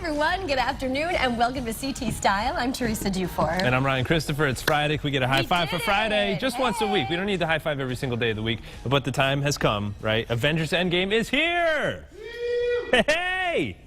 everyone, good afternoon and welcome to CT Style. I'm Teresa Dufour. And I'm Ryan Christopher. It's Friday. Can we get a high five for Friday? Just once a week. We don't need the high five every single day of the week, but the time has come, right? Avengers Endgame is here! Hey!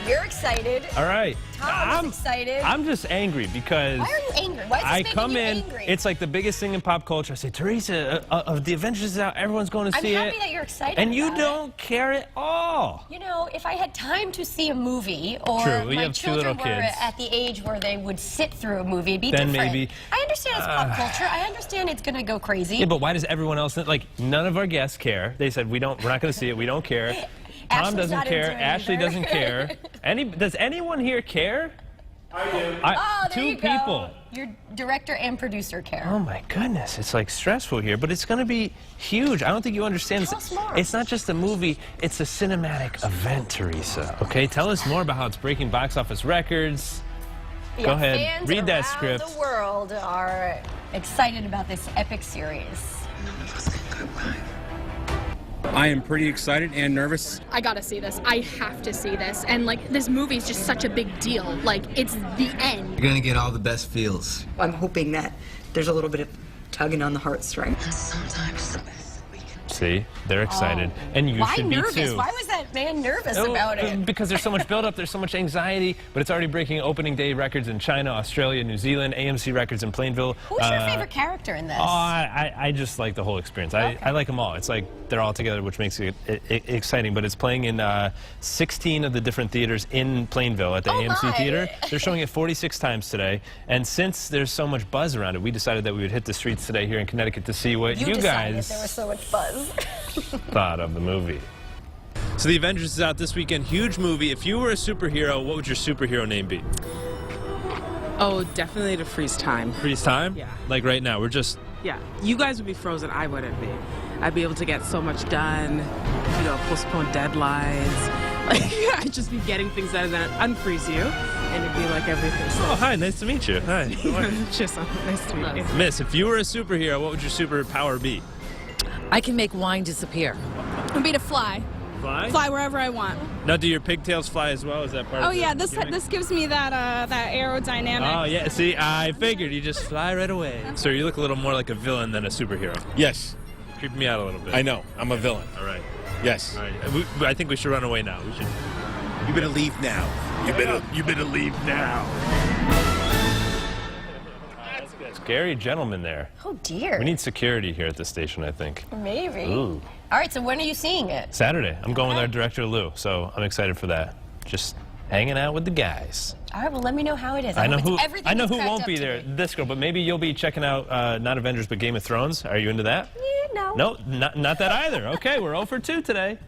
You're excited. All right. Tom's excited. I'm just angry because... Why are you angry? Why is this making you angry? It's like the biggest thing in pop culture. I say, Teresa, the Avengers is out. Everyone's going to see it. I'm happy that you're excited and you about don't care at all. You know, if I had time to see a movie, or my children were at the age where they would sit through a movie, it'd be then different. Maybe. I understand it's pop culture. I understand it's going to go crazy. Yeah, but why does everyone else... Like, none of our guests care. They said, we're not going to see it. We don't care. Tom doesn't care. Ashley doesn't care. Does anyone here care? I do. Oh, there two you go. people. Your director and producer care. Oh my goodness, it's like stressful here, but it's going to be huge. I don't think you understand. Tell us more. It's not just a movie, it's a cinematic event, Teresa. Okay, tell us more about how it's breaking box office records. Yeah, go ahead, read that script. Fans around the world are excited about this epic series. I am pretty excited and nervous. I gotta see this. I have to see this. And like, this movie is just such a big deal. Like, it's the end. You're gonna get all the best feels. I'm hoping that there's a little bit of tugging on the heartstrings. Sometimes See, they're excited, and you should be too. Why was that man nervous about it? Because there's so much buildup, there's so much anxiety, but it's already breaking opening day records in China, Australia, New Zealand, AMC records in Plainville. Who's your favorite character in this? Oh, I just like the whole experience. I like them all. It's like they're all together, which makes it exciting. But it's playing in 16 of the different theaters in Plainville at the AMC Theater. They're showing it 46 times today. And since there's so much buzz around it, we decided that we would hit the streets today here in Connecticut to see what you guys there was so much buzz. thought of the movie. So the Avengers is out this weekend. Huge movie. If you were a superhero, what would your superhero name be? Oh, definitely to freeze time. Freeze time? Yeah. Like right now, we're just... Yeah. You guys would be frozen, I wouldn't be. I'd be able to get so much done, you know, postpone deadlines. Like, I'd just be getting things done and then I'd unfreeze you, and it'd be like everything. Oh, hi, nice to meet you. Hi. Just nice to meet you. Miss, if you were a superhero, what would your superpower be? I can make wine disappear. It'd be to fly. Fly? Fly wherever I want. Now, do your pigtails fly as well? Is that part of Oh yeah, this gives me that that aerodynamic. Oh yeah, see, I figured you just fly right away. So you look a little more like a villain than a superhero. Yes, Creep me out a little bit. I know. I'm a villain. All right. Yes. All right. I think we should run away now. We should. You better leave now. You better leave now. Scary gentleman there. Oh dear. We need security here at the station, I think. Maybe. Ooh. All right, so when are you seeing it? Saturday. I'm going with our director, Lou, so I'm excited for that. Just hanging out with the guys. All right, well, let me know how it is. I know who it's won't be there. This girl, but maybe you'll be checking out not Avengers, but Game of Thrones. Are you into that? Yeah, no. No, not that either. Okay, we're 0 for 2 today.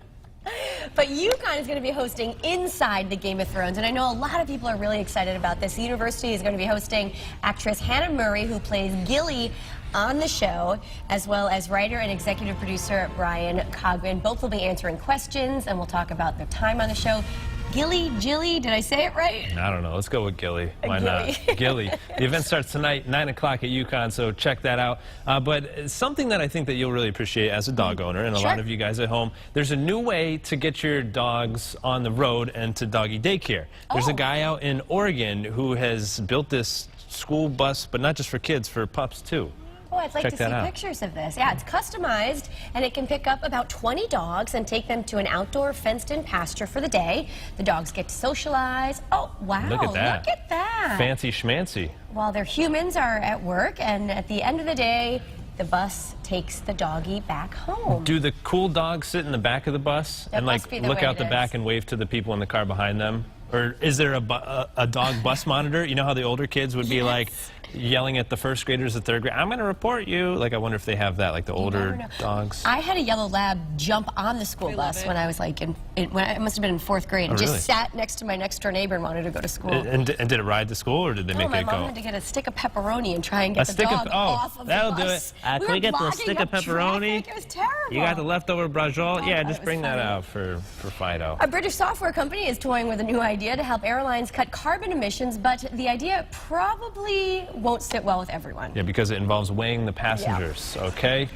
But UConn is going to be hosting Inside the Game of Thrones, and I know a lot of people are really excited about this. The university is going to be hosting actress Hannah Murray, who plays Gilly on the show, as well as writer and executive producer Brian Cogman. Both will be answering questions, and we'll talk about their time on the show. Jilly, did I say it right? I don't know. Let's go with Gilly. Why not? Gilly. The event starts tonight, 9 o'clock at UConn, so check that out. But something that I think that you'll really appreciate as a dog owner, and a lot of you guys at home, there's a new way to get your dogs on the road and to doggy daycare. There's a guy out in Oregon who has built this school bus, but not just for kids, for pups too. Oh, I'd like to see pictures of this. Yeah, it's customized, and it can pick up about 20 dogs and take them to an outdoor fenced-in pasture for the day. The dogs get to socialize. Oh, wow. Look at that. Look at that. Fancy schmancy. While their humans are at work, and at the end of the day, the bus takes the doggy back home. Do the cool dogs sit in the back of the bus and like look out the back and wave to the people in the car behind them? Or is there a dog bus monitor? You know how the older kids would be like yelling at the first graders at third grade, I'm going to report you. Like, I wonder if they have that, like the older dogs. I had a yellow lab jump on the school bus when I was like, when I must have been in 4th grade, and just sat next to my next door neighbor and wanted to go to school. And did it ride to school, or did they make it go? My mom had to get a stick of pepperoni and try and get the dog off of the bus. That'll do it. Can we get the stick of pepperoni? It was terrible. You got the leftover brajol? Yeah, just bring that out for Fido. A British software company is toying with a new idea. idea to help airlines cut carbon emissions, but the idea probably won't sit well with everyone. Yeah, because it involves weighing the passengers, okay?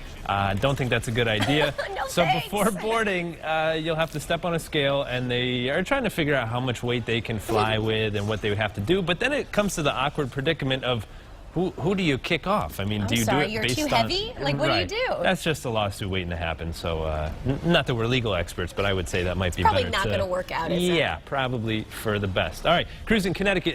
Don't think that's a good idea. No, so thanks. before boarding, you'll have to step on a scale, and they are trying to figure out how much weight they can fly with and what they would have to do. But then it comes to the awkward predicament of who do you kick off? I mean, do you sorry, do it you're based too on... heavy? Like, what do you Right. do? That's just a lawsuit waiting to happen. So, not that we're legal experts, but I would say that might be Probably better not to... going to work out, is it? Yeah, probably for the best. All right, cruising Connecticut.